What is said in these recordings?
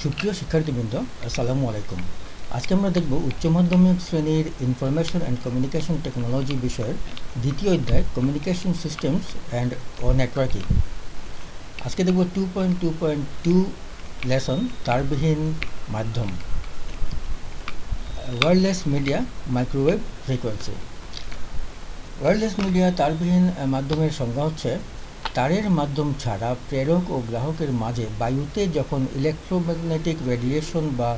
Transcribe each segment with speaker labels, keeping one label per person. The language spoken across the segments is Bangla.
Speaker 1: সুপ্রিয় শিক্ষার্থীবৃন্দ, আসসালামু আলাইকুম। আজকে আমরা দেখব উচ্চ মাধ্যমিক শ্রেণীর ইনফরমেশন অ্যান্ড কমিউনিকেশন টেকনোলজি বিষয়ের দ্বিতীয় অধ্যায় কমিউনিকেশন সিস্টেমস অ্যান্ড নেটওয়ার্কিং। আজকে দেখব 2.2.2 লেসন তারবিহীন মাধ্যম, wireless media microwave frequency. Wireless media তারবিহীন মাধ্যমের সংজ্ঞা হচ্ছে তারের মাধ্যম ছাড়া প্রেরক ও গ্রাহকের মাঝে বায়ুতে যখন ইলেকট্রোম্যাগনেটিক রেডিয়েশন বা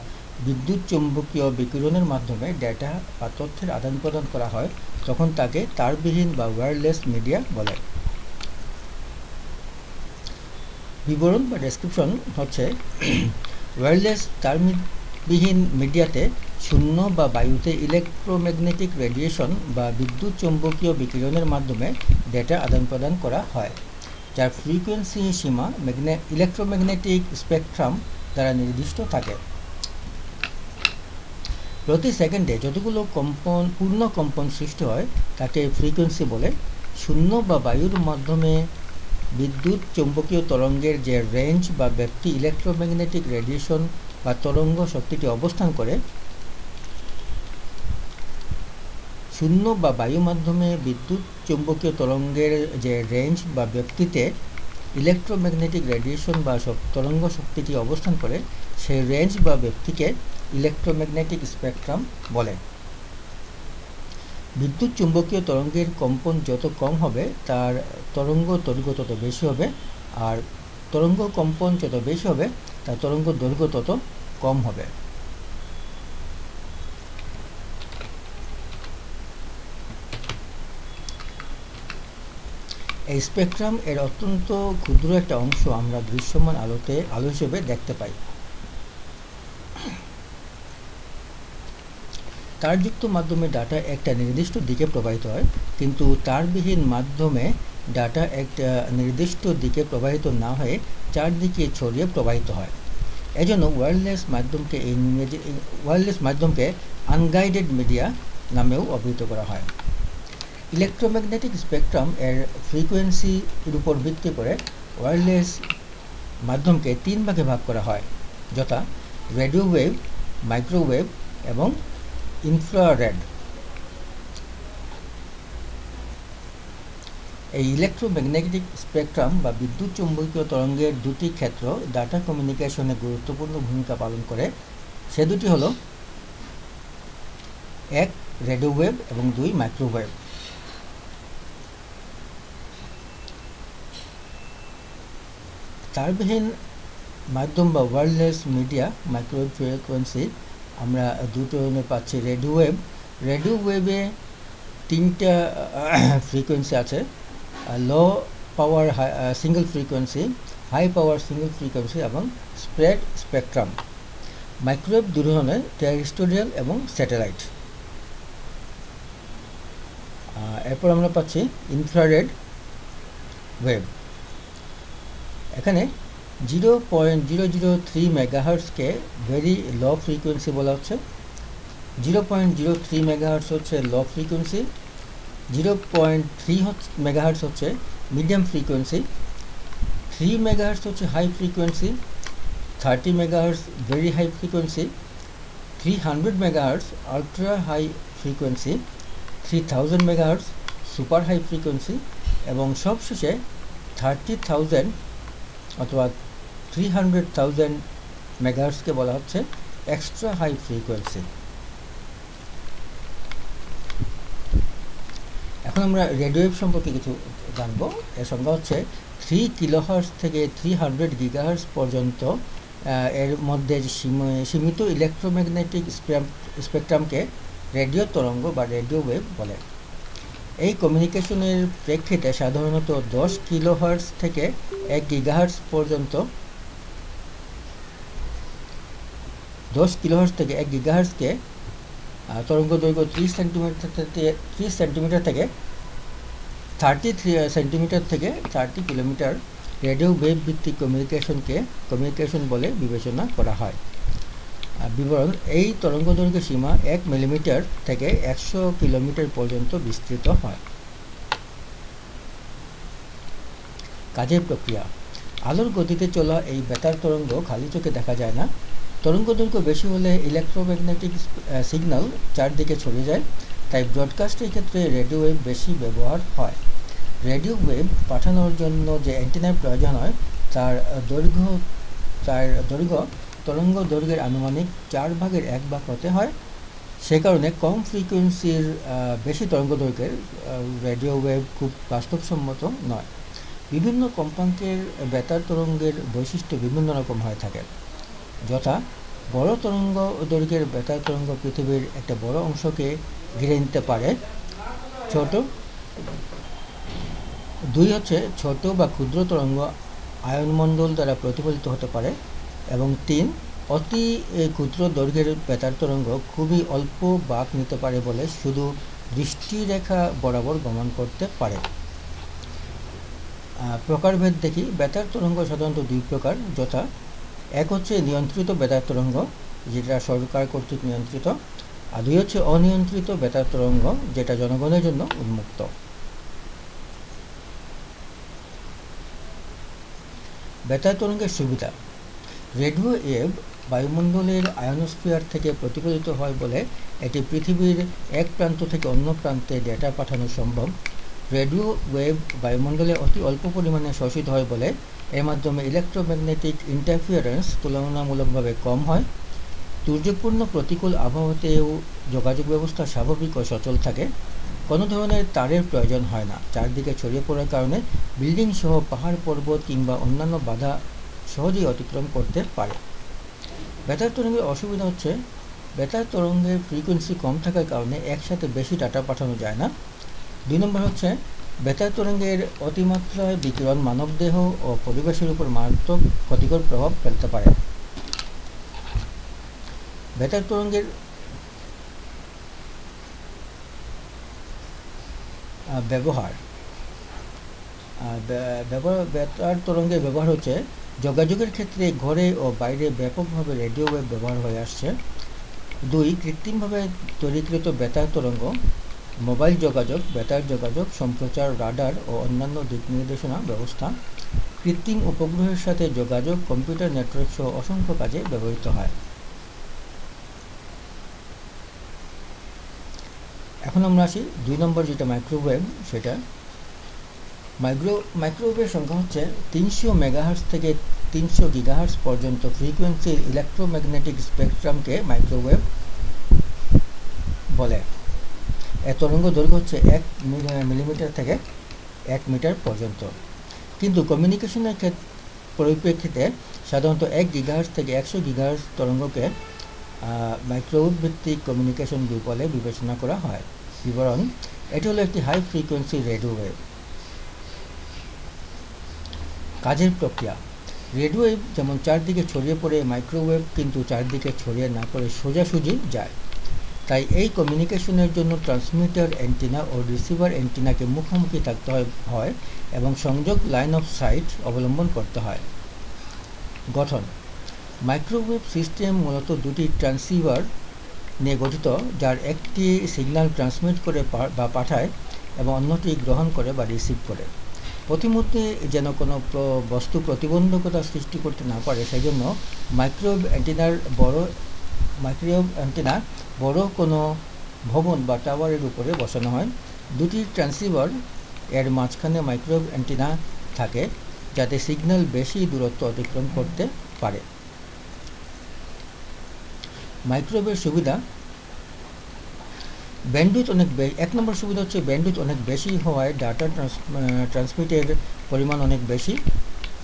Speaker 1: বিদ্যুৎ চৌম্বকীয় বিকিরণের মাধ্যমে ডেটা বা তথ্যের আদান প্রদান করা হয় তখন তাকে তারবিহীন বা ওয়্যারলেস মিডিয়া বলে। বিবরণ বা ডেসক্রিপশন হচ্ছে ওয়্যারলেস তারবিহীন মিডিয়াতে শূন্য বা বায়ুতে ইলেকট্রোম্যাগনেটিক রেডিয়েশন বা বিদ্যুৎ চৌম্বকীয় বিকিরণের মাধ্যমে ডেটা আদান প্রদান করা হয়, যার ফ্রিকোয়েন্সি সীমা ইলেকট্রোম্যাগনেটিক স্পেকট্রাম দ্বারা নির্দিষ্ট থাকে। প্রতি সেকেন্ডে যতগুলো পূর্ণ কম্পন সৃষ্টি হয় তাকে ফ্রিকোয়েন্সি বলে। শূন্য বা বায়ুর মাধ্যমে বিদ্যুৎ চৌম্বকীয় তরঙ্গের যে রেঞ্জ বা ব্যাপ্তি ইলেকট্রোম্যাগনেটিক রেডিয়েশন বা তরঙ্গ শক্তিটি অবস্থান করে, শূন্য বা বায়ু মাধ্যমে বিদ্যুৎ চৌম্বকীয় তরঙ্গের যে রেঞ্জ বা ব্যাপ্তিতে ইলেকট্রোম্যাগনেটিক রেডিয়েশন বা তরঙ্গ শক্তিটি অবস্থান করে, সেই রেঞ্জ বা ব্যাপ্তিকে ইলেকট্রোম্যাগনেটিক স্পেকট্রাম বলে। বিদ্যুৎ চুম্বকীয় তরঙ্গের কম্পন যত কম হবে তার তরঙ্গ দৈর্ঘ্য তত বেশি হবে, আর তরঙ্গ কম্পন যত বেশি হবে তার তরঙ্গ দৈর্ঘ্য তত কম হবে। এই স্পেকট্রাম এর অত্যন্ত ক্ষুদ্র একটা অংশ আমরা দৃশ্যমান আলো হিসেবে দেখতে পাই। তারযুক্ত মাধ্যমে ডাটা একটা নির্দিষ্ট দিকে প্রবাহিত হয়, কিন্তু তারবিহীন মাধ্যমে ডাটা একটা নির্দিষ্ট দিকে প্রবাহিত না হয়ে চারদিকে ছড়িয়ে প্রবাহিত হয়। এজন্য ওয়্যারলেস মাধ্যমকে আনগাইডেড মিডিয়া নামেও অভিহিত করা হয়। ইলেকট্রোম্যাগনেটিক স্পেকট্রাম এর ফ্রিকোয়েন্সির উপর ভিত্তি করে ওয়্যারলেস মাধ্যমকে তিন ভাগে ভাগ করা হয়, যথা রেডিও ওয়েভ, মাইক্রোওয়েভ এবং ইনফ্রারেড। এই ইলেকট্রোম্যাগনেটিক স্পেকট্রাম বা বিদ্যুৎ চৌম্বকীয় তরঙ্গের দুটি ক্ষেত্র ডাটা কমিউনিকেশনে গুরুত্বপূর্ণ ভূমিকা পালন করে। সে দুটি হলো, এক রেডিও ওয়েভ এবং দুই মাইক্রোওয়েভ। তারবিহীন মাধ্যম বা ওয়্যারলেস মিডিয়া মাইক্রোওয়েভ ফ্রিকোয়েন্সি আমরা দুটো পাচ্ছি। রেডিও ওয়েভে তিনটা ফ্রিকোয়েন্সি আছে: low power single frequency, high power single frequency এবং স্প্রেড স্পেকট্রাম। মাইক্রোওয়েভ দুই ধরনের, টেরেস্ট্রিয়াল এবং স্যাটেলাইট। এরপর আমরা পাচ্ছি ইনফ্রারেড ওয়েভ। এখানে 0.003 মেগাহার্টসকে ভেরি লো ফ্রিকোয়েন্সি বলা হচ্ছে। 0.03 মেগাহার্টস হচ্ছে লো ফ্রিকোয়েন্সি, 0.3 মেগাহার্টস হচ্ছে মিডিয়াম ফ্রিকোয়েন্সি, 3 মেগাহার্টস হচ্ছে high frequency, 30 megahertz very high frequency, 300 megahertz ultra high frequency, 3000 megahertz super high frequency এবং সবশেষে 30,000 অথবা 300,000 মেগাহার্টসকে বলা হচ্ছে এক্সট্রা হাই ফ্রিকোয়েন্সি। এখন আমরা রেডিও ওয়েভ সম্পর্কে কিছু জানব। এর সংজ্ঞা হচ্ছে 3 কিলোহার্টজ থেকে 300 গিগাহার্টজ পর্যন্ত এর মধ্যে সীমিত ইলেকট্রোম্যাগনেটিক স্পেকট্রামকে রেডিও তরঙ্গ বা রেডিও ওয়েভ বলে। এই কমিউনিকেশনের প্রেক্ষিতে সাধারণত 10 কিলোহার্টজ থেকে 1 গিগাহার্টজ পর্যন্ত 10 কিলোহার্টজ থেকে 1 গিগাহার্টজকে তরঙ্গ দৈর্ঘ্য 30 সেন্টিমিটার থেকে 30 সেন্টিমিটার থেকে 30 কিলোমিটার রেডিও ওয়েভ ভিত্তিক কমিউনিকেশন বলে বিবেচনা করা হয়। বিবরণ: এই তরঙ্গ দৈর্ঘ্যের সীমা 1 মিলিমিটার থেকে 100 কিলোমিটার পর্যন্ত বিস্তৃত হয়। কাজের প্রক্রিয়া: আলোর গতিতে চলা এই বেতার তরঙ্গ খালি চোখে দেখা যায় না। তরঙ্গ দৈর্ঘ্য বেশি হলে ইলেকট্রোম্যাগনেটিক সিগন্যাল চারদিকে ছড়িয়ে যায়, তাই ব্রডকাস্টের ক্ষেত্রে রেডিও ওয়েভ বেশি ব্যবহার হয়। রেডিও ওয়েভ পাঠানোর জন্য যে অ্যান্টেনার প্রয়োজন হয় দৈর্ঘ্য তরঙ্গ দৈর্ঘ্যের আনুমানিক 1/4 হতে হয়। সে কারণে কম ফ্রিকোয়েন্সির বেশি তরঙ্গ দৈর্ঘ্যের রেডিও ওয়েভ খুব বাস্তবসম্মত নয়। বিভিন্ন কম্পাঙ্কের বেতার তরঙ্গের বৈশিষ্ট্য বিভিন্ন রকম হয়ে থাকে, যথা বড় তরঙ্গ দৈর্ঘ্যের বেতার তরঙ্গ পৃথিবীর একটা বড় অংশকে ঘিরে নিতে পারে। ছোট বা ক্ষুদ্র তরঙ্গ আয়নমণ্ডল দ্বারা প্রতিফলিত হতে পারে। এবং 3, অতি ক্ষুদ্র দৈর্ঘ্যের বেতার তরঙ্গ খুবই অল্প বাঁক নিতে পারে বলে শুধু দৃষ্টিরেখা বরাবর গমন করতে পারে। প্রকারভেদ দেখি। বেতার তরঙ্গ সাধারণত 2 প্রকার, যথা এক হচ্ছে নিয়ন্ত্রিত বেতার তরঙ্গ, যেটা সরকার কর্তৃক নিয়ন্ত্রিত, আর 2 হচ্ছে অনিয়ন্ত্রিত বেতার তরঙ্গ, যেটা জনগণের জন্য উন্মুক্ত। বেতার তরঙ্গের সুবিধা। রেডিও ওয়েভ বায়ুমণ্ডলের আয়নোস্ফিয়ার থেকে প্রতিফলিত হয় বলে এটি পৃথিবীর এক প্রান্ত থেকে অন্য প্রান্তে ডেটা পাঠানো সম্ভব। রেডিও ওয়েভ বায়ুমণ্ডলে অতি অল্প পরিমাণে শোষিত হয় বলে এর মাধ্যমে ইলেকট্রোম্যাগনেটিক ইন্টারফিয়ারেন্স তুলনামূলকভাবে কম হয়। দুর্যোগপূর্ণ প্রতিকূল আবহাওয়াতেও যোগাযোগ ব্যবস্থা স্বাভাবিক ও সচল থাকে। কোনো ধরনের তারের প্রয়োজন হয় না। চারদিকে ছড়িয়ে পড়ার কারণে বিল্ডিং সহ পাহাড় পর্বত কিংবা অন্যান্য বাধা সহজেই অতিক্রম করতে পারে। বেতার তরঙ্গের অসুবিধা হচ্ছে বেতার তরঙ্গের ফ্রিকোয়েন্সি কম থাকার কারণে একসাথে বেশি ডাটা পাঠানো যায় না। 2 নম্বর হচ্ছে বেতার তরঙ্গের অতিমাত্রায় বিকিরণ মানবদেহ ও পরিবেশের উপর মারাত্মক ক্ষতিকর প্রভাব ফেলতে পারে। বেতার তরঙ্গের ব্যবহার। বেতার তরঙ্গের ব্যবহার হচ্ছে যোগাযোগের ক্ষেত্রে ঘরে ও বাইরে ব্যাপকভাবে রেডিও ওয়েভ ব্যবহার হয়ে আসছে। 2, কৃত্রিমভাবে তৈরিকৃত বেতার তরঙ্গ, মোবাইল যোগাযোগ, বেতার যোগাযোগ, সম্প্রচার, রাডার ও অন্যান্য দিক নির্দেশনা ব্যবস্থা, কৃত্রিম উপগ্রহের সাথে যোগাযোগ, কম্পিউটার নেটওয়ার্ক সহ অসংখ্য কাজে ব্যবহৃত হয়। এখন আমরা আসি 2 নম্বর যেটা মাইক্রোওয়েভ, সেটা মাইক্রোওয়েভের সংখ্যা হচ্ছে 300 মেগাহার্টজ থেকে 300 গিগাহার্টজ পর্যন্ত ফ্রিকোয়েন্সির ইলেকট্রোম্যাগনেটিক স্পেকট্রামকে মাইক্রোওয়েভ বলে। এর তরঙ্গ দৈর্ঘ্য হচ্ছে 1 মিলিমিটার থেকে 1 মিটার পর্যন্ত। কিন্তু কমিউনিকেশনের পরিপ্রেক্ষিতে সাধারণত 1 গিগাহার্টজ থেকে 100 গিগাহার্টজ তরঙ্গকে মাইক্রোওয়েভ ভিত্তিক কমিউনিকেশন বলে বিবেচনা করা হয়। বিবরণ: এটি হলো একটি হাই ফ্রিকোয়েন্সি রেডিও ওয়েভ। কাজের প্রক্রিয়া: রেডিও ওয়েভ যেমন চারদিকে ছড়িয়ে পড়ে, মাইক্রোওয়েভ কিন্তু চারদিকে ছড়িয়ে না পড়ে সোজাসুজি যায়। তাই এই কমিউনিকেশনের জন্য ট্রান্সমিটার অ্যান্টেনা ও রিসিভার অ্যান্টেনাকে মুখোমুখি থাকতে হয় এবং সংযোগ লাইন অফ সাইট অবলম্বন করতে হয়। গঠন: মাইক্রোওয়েভ সিস্টেম মূলত 2টি ট্রান্সিভার নিয়ে গঠিত, যার একটি সিগন্যাল ট্রান্সমিট করে বা পাঠায় এবং অন্যটি গ্রহণ করে বা রিসিভ করে। প্রতিমধ্যে যেন কোনো বস্তু প্রতিবন্ধকতা সৃষ্টি করতে না পারে, সেই জন্য মাইক্রোওয়েভ অ্যান্টেনা বড় কোনো ভবন বা টাওয়ারের উপরে বসানো হয়। 2টি ট্রান্সিভার এর মাঝখানে মাইক্রোওয়েভ অ্যান্টেনা থাকে, যাতে সিগন্যাল বেশি দূরত্ব অতিক্রম করতে পারে। মাইক্রোওয়েভের সুবিধা: ব্যান্ডউইথ অনেক 1 নম্বর সুবিধা হচ্ছে ব্যান্ডউইথ অনেক বেশি হওয়ায় ডাটা ট্রান্সমিটের পরিমাণ অনেক বেশি।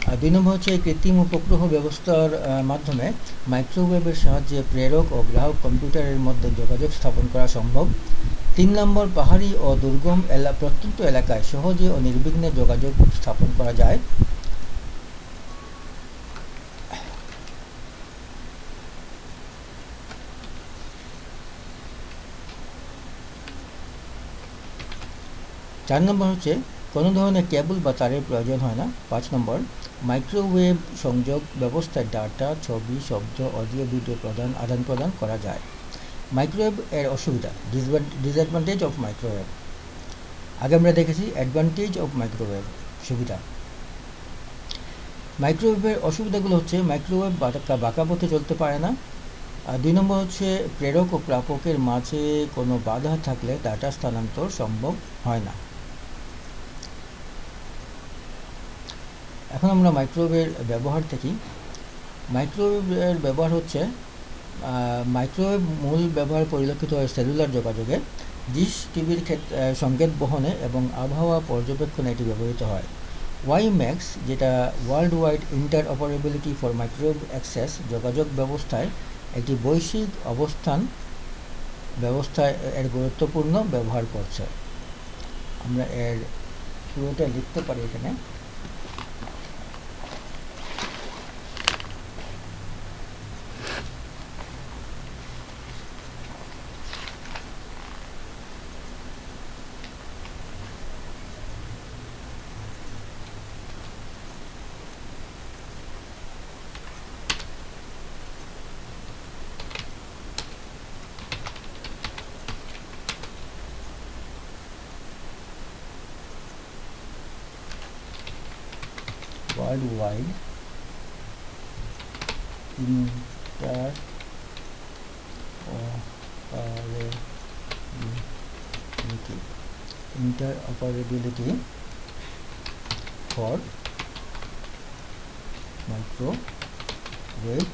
Speaker 1: আর 2 নম্বর হচ্ছে কৃত্রিম উপগ্রহ ব্যবস্থার মাধ্যমে মাইক্রোওয়েভের সাহায্যে প্রেরক ও গ্রাহক কম্পিউটারের মধ্যে যোগাযোগ স্থাপন করা সম্ভব। 3 নম্বর পাহাড়ি ও দুর্গম প্রত্যন্ত এলাকায় সহজে ও নির্বিঘ্নে যোগাযোগ স্থাপন করা যায়। 4 নম্বর হচ্ছে কোনো ধরনের কেবল বা তারের প্রয়োজন হয় না। 5 নম্বর, মাইক্রোওয়েভ সংযোগ ব্যবস্থায় ডাটা, ছবি, শব্দ, অডিও, ভিডিও আদান প্রদান করা যায়। মাইক্রোওয়েভ এর অসুবিধা, ডিসঅ্যাডভান্টেজ অফ মাইক্রোওয়েভ। আগে আমরা দেখেছি অ্যাডভান্টেজ অফ মাইক্রোওয়েভ, সুবিধা। মাইক্রোওয়েভের অসুবিধাগুলো হচ্ছে মাইক্রোওয়েভ বাঁকা পথে চলতে পারে না। আর 2 নম্বর হচ্ছে প্রেরক ও প্রাপকের মাঝে কোনো বাধা থাকলে ডাটা স্থানান্তর সম্ভব হয় না। এখন আমরা মাইক্রোওয়েভের ব্যবহার দেখি। মাইক্রোওয়েভের ব্যবহার হচ্ছে মাইক্রোওয়েভ মূল ব্যবহার পরিলক্ষিত হয় সেলুলার যোগাযোগে, ডিশ টিভির সংকেত বহনে এবং আবহাওয়া পর্যবেক্ষণে এটি ব্যবহৃত হয়। ওয়াইম্যাক্স, যেটা world wide inter operability for microwave access, যোগাযোগ ব্যবস্থায় একটি বৈশ্বিক অবস্থান ব্যবস্থায় এর গুরুত্বপূর্ণ ব্যবহার করছে। আমরা এর পুরোটা লিখতে পারি এখানে। World wide interoperability for microwave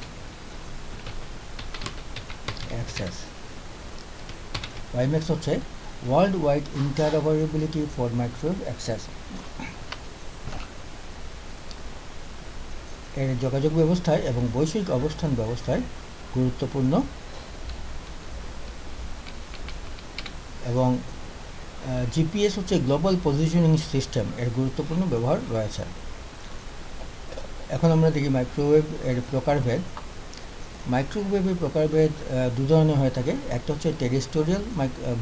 Speaker 1: access। WiMAX হচ্ছে world wide interoperability for microwave access. এর যোগাযোগ ব্যবস্থায় এবং বৈশ্বিক অবস্থান ব্যবস্থায় গুরুত্বপূর্ণ এবং জিপিএস হচ্ছে গ্লোবাল পজিশনিং সিস্টেম, এর গুরুত্বপূর্ণ ব্যবহার রয়েছে। এখন আমরা দেখি মাইক্রোওয়েভ এর প্রকারভেদ। মাইক্রোওয়েভের প্রকারভেদ 2 ধরনের হয়ে থাকে। একটা হচ্ছে টেরেস্ট্রিয়াল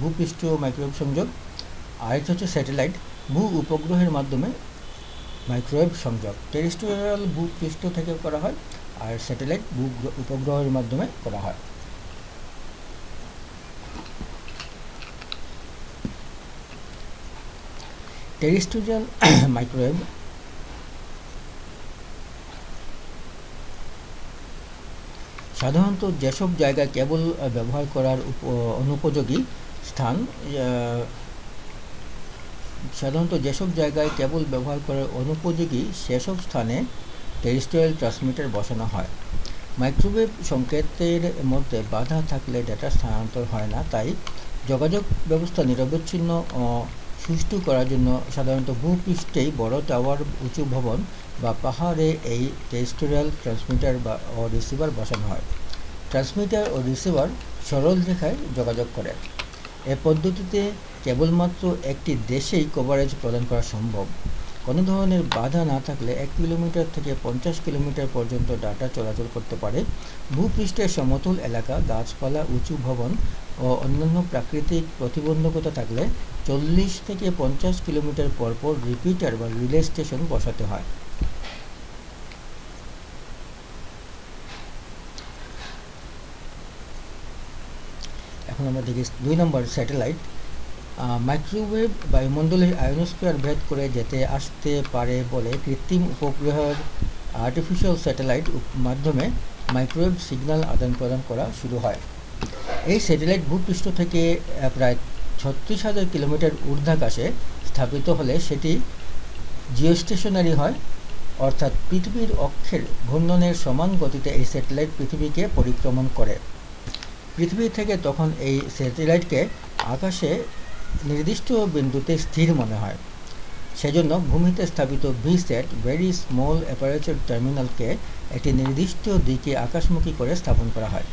Speaker 1: ভূপৃষ্ঠীয় মাইক্রোওয়েভ সংযোগ, আরেকটা হচ্ছে স্যাটেলাইট ভূ উপগ্রহের মাধ্যমে মাইক্রোওয়েভ সংযোগ। টেরেস্ট্রিয়াল ভূপৃষ্ঠ থেকে করা হয় আর স্যাটেলাইট ভূ উপগ্রহের মাধ্যমে করা হয়। টেরেস্ট্রিয়াল মাইক্রোওয়েভ সাধারণত যেসব জায়গায় কেবল ব্যবহার করার অনুপযোগী স্থান সেসব স্থানে টেরেস্ট্রিয়াল ট্রান্সমিটার বসানো হয়। মাইক্রোওয়েভ সংকেতের মধ্যে বাধা থাকলে ডেটা স্থানান্তর হয় না, তাই যোগাযোগ ব্যবস্থা নিরবচ্ছিন্ন সুষ্ঠু করার জন্য সাধারণত ভূপৃষ্ঠেই বড় টাওয়ার, উঁচু ভবন বা পাহাড়ে এই টেরেস্ট্রিয়াল ট্রান্সমিটার ও রিসিভার বসানো হয়। ট্রান্সমিটার ও রিসিভার সরল রেখায় যোগাযোগ করে। এ পদ্ধতিতে কেবলমাত্র একটি দেশেই কভারেজ প্রদান করা সম্ভব। কোনো ধরনের বাধা না থাকলে 1 কিলোমিটার থেকে 50 কিলোমিটার পর্যন্ত ডাটা চলাচল করতে পারে। ভূপৃষ্ঠের সমতল এলাকা, গাছপালা, উঁচু ভবন ও অন্যান্য প্রাকৃতিক প্রতিবন্ধকতা থাকলে 40 থেকে 50 কিলোমিটার পরপর রিপিটার বা রিলে স্টেশন বসাতে হয়। এখন আমরা দেখি 2 নম্বর স্যাটেলাইট। মাইক্রোওয়েভ বায়ুমণ্ডলের আয়নোস্ফিয়ার ভেদ করে যেতে আসতে পারে বলে কৃত্রিম উপগ্রহের আর্টিফিশিয়াল স্যাটেলাইট মাধ্যমে মাইক্রোওয়েভ সিগন্যাল আদান প্রদান করা শুরু হয়। এই স্যাটেলাইট ভূপৃষ্ঠ থেকে প্রায় 36,000 কিলোমিটার ঊর্ধ্বাকাশে স্থাপিত হলে সেটি জিওস্টেশনারি হয়, অর্থাৎ পৃথিবীর অক্ষের ঘূর্ণনের সমান গতিতে এই স্যাটেলাইট পৃথিবীকে পরিক্রমণ করে। পৃথিবী থেকে তখন এই স্যাটেলাইটকে আকাশে নির্দিষ্ট বিন্দুতে স্থির মনে হয়। সেজন্য ভূমিতে স্থাপিত ভিস্যাট, ভেরি স্মল অ্যাপারেচার টার্মিনালকে একটি নির্দিষ্ট দিকে আকাশমুখী করে স্থাপন করা হয়।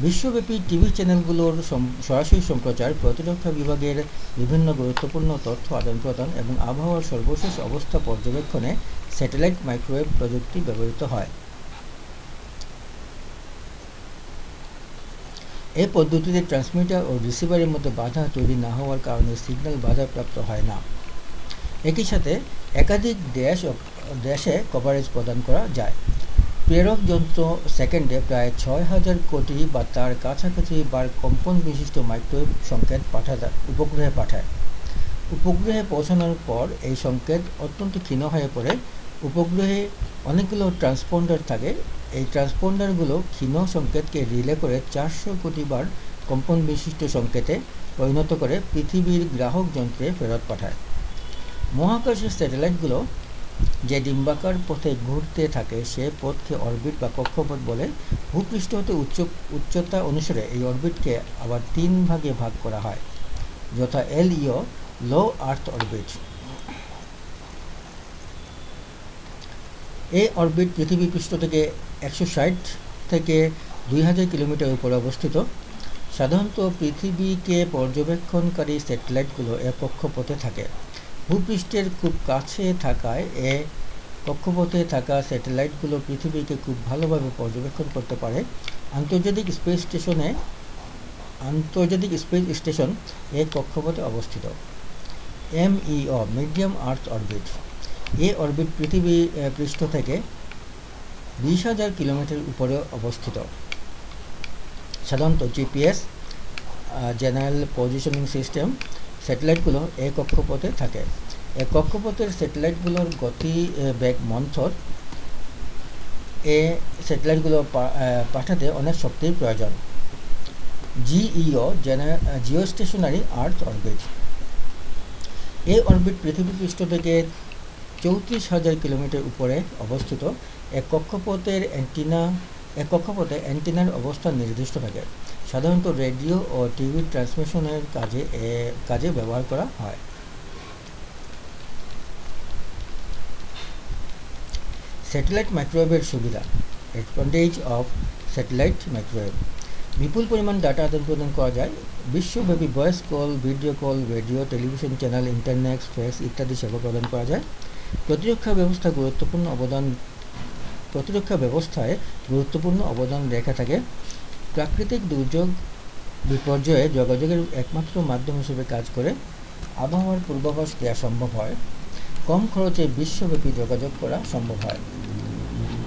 Speaker 1: বিশ্বব্যাপী টিভি চ্যানেলগুলোর সরাসরি সম্প্রচার, প্রতিরক্ষা বিভাগের বিভিন্ন গুরুত্বপূর্ণ তথ্য আদান প্রদান এবং আবহাওয়ার সর্বশেষ অবস্থা পর্যবেক্ষণে স্যাটেলাইট মাইক্রোওয়েভ প্রযুক্তি ব্যবহৃত হয়। এই পদ্ধতিতে ট্রান্সমিটার ও রিসিভারের মধ্যে বাধা তৈরি না হওয়ার কারণে সিগন্যাল বাধাপ্রাপ্ত হয় না। একই সাথে একাধিক দেশে কভারেজ প্রদান করা যায়। প্রেরক যন্ত্র সেকেন্ডে প্রায় 6,000 কোটি বা তার কাছাকাছি বার কম্পন বিশিষ্ট মাইক্রোওয়েভ সংকেত উপগ্রহে পাঠায়। উপগ্রহে পৌঁছানোর পর এই সংকেত অত্যন্ত ক্ষীণ হয়ে পড়ে উপগ্রহে অনেকগুলো ট্রান্সপন্ডার থাকে। এই ট্রান্সপন্ডারগুলো ক্ষীণ সংকেতকে রিলে করে 400 কোটি বার কম্পন বিশিষ্ট সংকেতে পরিণত করে পৃথিবীর গ্রাহক যন্ত্রে ফেরত পাঠায়। মহাকাশের স্যাটেলাইটগুলো যে ডিম্বাকার পথে ঘুরতে থাকে সে পথকে অরবিট বা কক্ষপথ বলে। ভূপৃষ্ঠ হতে উচ্চতা অনুসারে এই অরবিটকে আবার 3 ভাগে ভাগ করা হয়, যথা LEO, লো আর্থ অরবিট। এই অরবিট পৃথিবী পৃষ্ঠ থেকে 160 থেকে 2000 কিলোমিটার উপরে অবস্থিত। সাধারণত পৃথিবীকে পর্যবেক্ষণকারী স্যাটেলাইটগুলো এ কক্ষপথে থাকে। ভূপৃষ্ঠের খুব কাছে থাকায় এ কক্ষপথে থাকা স্যাটেলাইটগুলো পৃথিবীকে খুব ভালোভাবে পর্যবেক্ষণ করতে পারে। আন্তর্জাতিক স্পেস স্টেশন এ কক্ষপথে অবস্থিত। MEO, মিডিয়াম আর্থ অরবিট। এ অরবিট পৃথিবী পৃষ্ঠ থেকে 20,000 কিলোমিটার উপরে অবস্থিত। সাধারণত GPS, জেনারেল পজিশনিং সিস্টেম স্যাটেলাইটগুলো এই কক্ষপথে থাকে। এই কক্ষপথের স্যাটেলাইটগুলোর গতি বেগ মন্থর। এই স্যাটেলাইটগুলো পাঠাতে অনেক শক্তির প্রয়োজন। GEO, জিওস্টেশনারি আর্থ অরবিট। এই অরবিট পৃথিবী পৃষ্ঠ থেকে 34,000 কিলোমিটার উপরে অবস্থিত। এক কক্ষপথে অ্যান্টেনার অবস্থান নির্দিষ্ট থাকে। সাধারণত রেডিও ও টিভি ট্রান্সমিশনের কাজে ব্যবহার করা হয়। স্যাটেলাইট মাইক্রোওয়েভের সুবিধা। অ্যাডভান্টেজ অফ স্যাটেলাইট মাইক্রোওয়েভ: বিপুল পরিমাণ ডাটা আদান প্রদান করা যায়। বিশ্বব্যাপী voice call, video call, radio, television channel, internet, fax ইত্যাদি সেবা প্রদান করা যায়। প্রতিরক্ষা ব্যবস্থায় গুরুত্বপূর্ণ অবদান রেখে থাকে। প্রাকৃতিক দুর্যোগ বিপর্যয়ে যোগাযোগের একমাত্র মাধ্যম হিসেবে কাজ করে। আবহাওয়ার পূর্বাভাস দেওয়া সম্ভব হয়। কম খরচে বিশ্বব্যাপী যোগাযোগ করা সম্ভব হয়।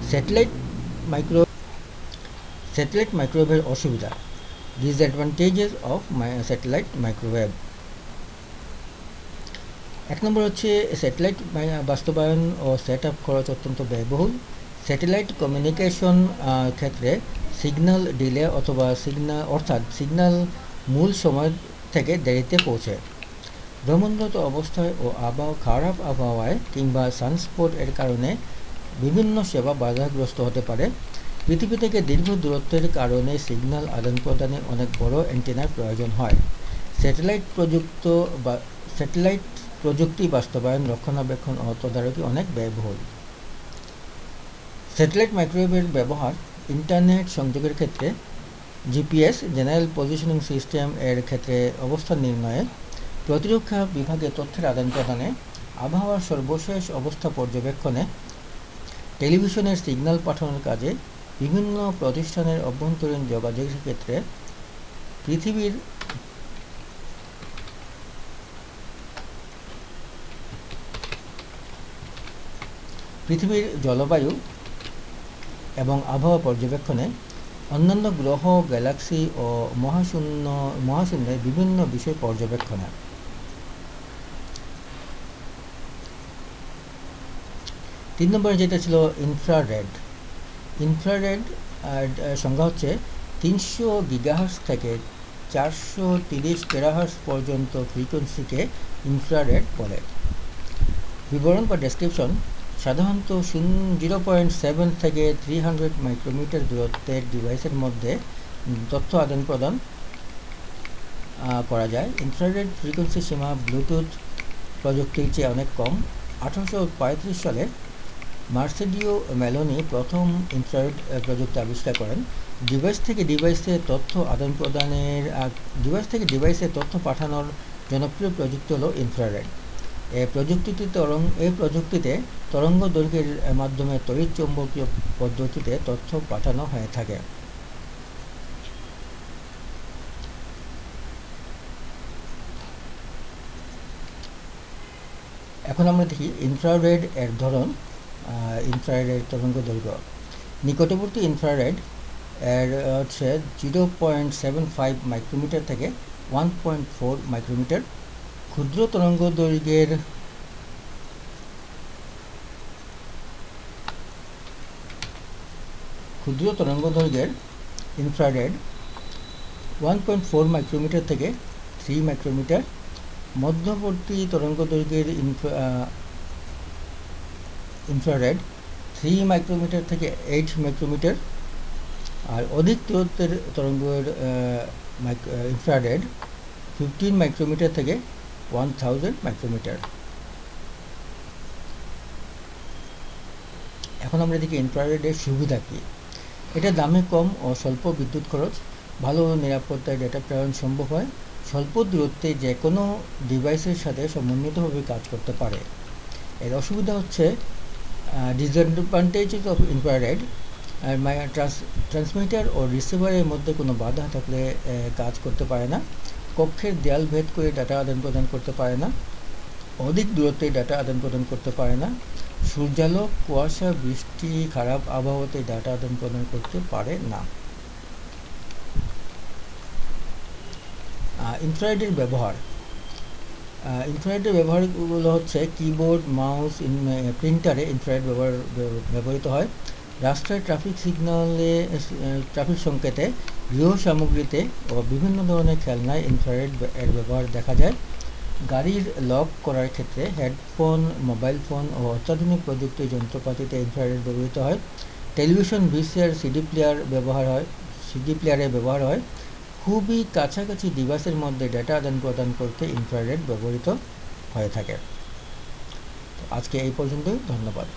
Speaker 1: স্যাটেলাইট মাইক্রোওয়েভের অসুবিধা। ডিসঅ্যাডভান্টেজেস অফ স্যাটেলাইট মাইক্রোওয়েভ: 1 নম্বর হচ্ছে স্যাটেলাইট বাস্তবায়ন ও সেট আপ খরচ অত্যন্ত ব্যয়বহুল। স্যাটেলাইট কমিউনিকেশন ক্ষেত্রে সিগন্যাল ডিলে অথবা সিগন্যাল মূল সময় থেকে দেরিতে পৌঁছে। ভ্রমণরত অবস্থায় ও খারাপ আবহাওয়ায় কিংবা সানস্পট এর কারণে বিভিন্ন সেবা বাধাগ্রস্ত হতে পারে। পৃথিবী থেকে দীর্ঘ দূরত্বের কারণে সিগন্যাল আদান প্রদানে অনেক বড় অ্যান্টেনার প্রয়োজন হয়। স্যাটেলাইট প্রযুক্তি বাস্তবায়ন, রক্ষণাবেক্ষণ ও তদারকি অনেক ব্যয়বহুল। স্যাটেলাইট মাইক্রোওয়েভের ব্যবহার ইন্টারনেট সংযোগের ক্ষেত্রে, GPS, জেনারেল পজিশনিং সিস্টেম এর ক্ষেত্রে অবস্থান নির্ণয়ে, প্রতিরক্ষা বিভাগে তথ্যের আদান প্রদানে, আবহাওয়ার সর্বশেষ অবস্থা পর্যবেক্ষণে, টেলিভিশনের সিগন্যাল পাঠানোর কাজে, বিভিন্ন প্রতিষ্ঠানের অভ্যন্তরীণ যোগাযোগের ক্ষেত্রে, পৃথিবীর জলবায়ু এবং আবহাওয়া পর্যবেক্ষণে, অন্যান্য গ্রহ, গ্যালাক্সি ও মহাশূন্যের বিভিন্ন বিষয় পর্যবেক্ষণে। 3 নম্বরে যেটা ছিল ইনফ্রারেড। ইনফ্রারেড সংজ্ঞা হচ্ছে 300 গিগাহার্টজ থেকে 430 টেরাহার্টজ পর্যন্ত ফ্রিকোয়েন্সিকে ইনফ্রারেড বলে। বিবরণ বা ডেসক্রিপশন: সাধারণত 0.7 থেকে 300 মাইক্রোমিটার দূরত্বের ডিভাইসের মধ্যে তথ্য আদান প্রদান করা যায়। ইনফ্রারেড ফ্রিকোয়েন্সি সীমা ব্লুটুথ প্রযুক্তির চেয়ে অনেক কম। 1835 সালে মার্সেডিও ম্যালোনি প্রথম ইনফ্রারেড প্রযুক্তি আবিষ্কার করেন। ডিভাইস থেকে ডিভাইসে তথ্য পাঠানোর জনপ্রিয় প্রযুক্তি হলো ইনফ্রারেড। এই প্রযুক্তিতে তরঙ্গ দৈর্ঘ্যের মাধ্যমে তড়িৎচৌম্বকীয় পদ্ধতিতে তথ্য পাঠানো হয়ে থাকে। এখন আমরা দেখি ইনফ্রারেড এর ধরন। ইনফ্রারেড তরঙ্গ দৈর্ঘ্য: নিকটবর্তী ইনফ্রারেড এর হচ্ছে 0.75 মাইক্রোমিটার থেকে 1.4 মাইক্রোমিটার। ক্ষুদ্র তরঙ্গ দৈর্ঘ্যের ক্ষুদ্র তরঙ্গদৈর্ঘ্যের ইনফ্রারেড 1.4 মাইক্রোমিটার থেকে 3 মাইক্রোমিটার, মধ্যবর্তী তরঙ্গদৈর্ঘ্যের ইনফ্রারেড 3 মাইক্রোমিটার থেকে 8 মাইক্রোমিটার, আর অধিক দূরত্বের তরঙ্গের ইনফ্রারেড 15 মাইক্রোমিটার থেকে 1000 মাইক্রোমিটার। এখন আমরা দেখি ইনফ্রারেডের সুবিধা কী। এটা দামে কম ও স্বল্প বিদ্যুৎ খরচ, ভালো নিরাপত্তায় ডেটা প্রেরণ সম্ভব হয়, স্বল্প দূরত্বে যে কোনো ডিভাইসের সাথে সমন্বিতভাবে কাজ করতে পারে। এর অসুবিধা হচ্ছে ডিসঅ্যাডভান্টেজেস অফ ইনফ্রারেড, ট্রান্সমিটার ও রিসিভারের মধ্যে কোনো বাধা থাকলে কাজ করতে পারে না, কক্ষের দেয়াল ভেদ করে ডাটা আদান প্রদান করতে পারে না, অধিক দূরত্বে ডাটা আদান প্রদান করতে পারে না, সূর্যালোক, কুয়াশা, বৃষ্টি, খারাপ আবহাওয়াতে ডাটা আদান প্রদান করতে পারে না। ইনফ্রারেডের ব্যবহার। ইনফ্রারেডের ব্যবহারগুলো হচ্ছে কিবোর্ড, মাউস, প্রিন্টারে ইনফ্রারেড ব্যবহৃত হয়, রাস্তায় ট্রাফিক সিগন্যালে, ট্রাফিক সংকেতে, গৃহ সামগ্রীতে ও বিভিন্ন ধরনের খেলনায় ইনফ্রারেড এর ব্যবহার দেখা যায়। গাড়ির লক করার ক্ষেত্রে, হেডফোন, মোবাইল ফোন ও অত্যাধুনিক প্রযুক্তির যন্ত্রপাতিতে ইনফ্রারেড ব্যবহৃত হয়। টেলিভিশন, ভিসিআর, সিডি প্লেয়ারে ব্যবহার হয়। খুবই কাছাকাছি ডিভাইসের মধ্যে ডেটা আদান প্রদান করতে ইনফ্রারেড ব্যবহৃত হয়ে থাকে। আজকে এই পর্যন্তই, ধন্যবাদ।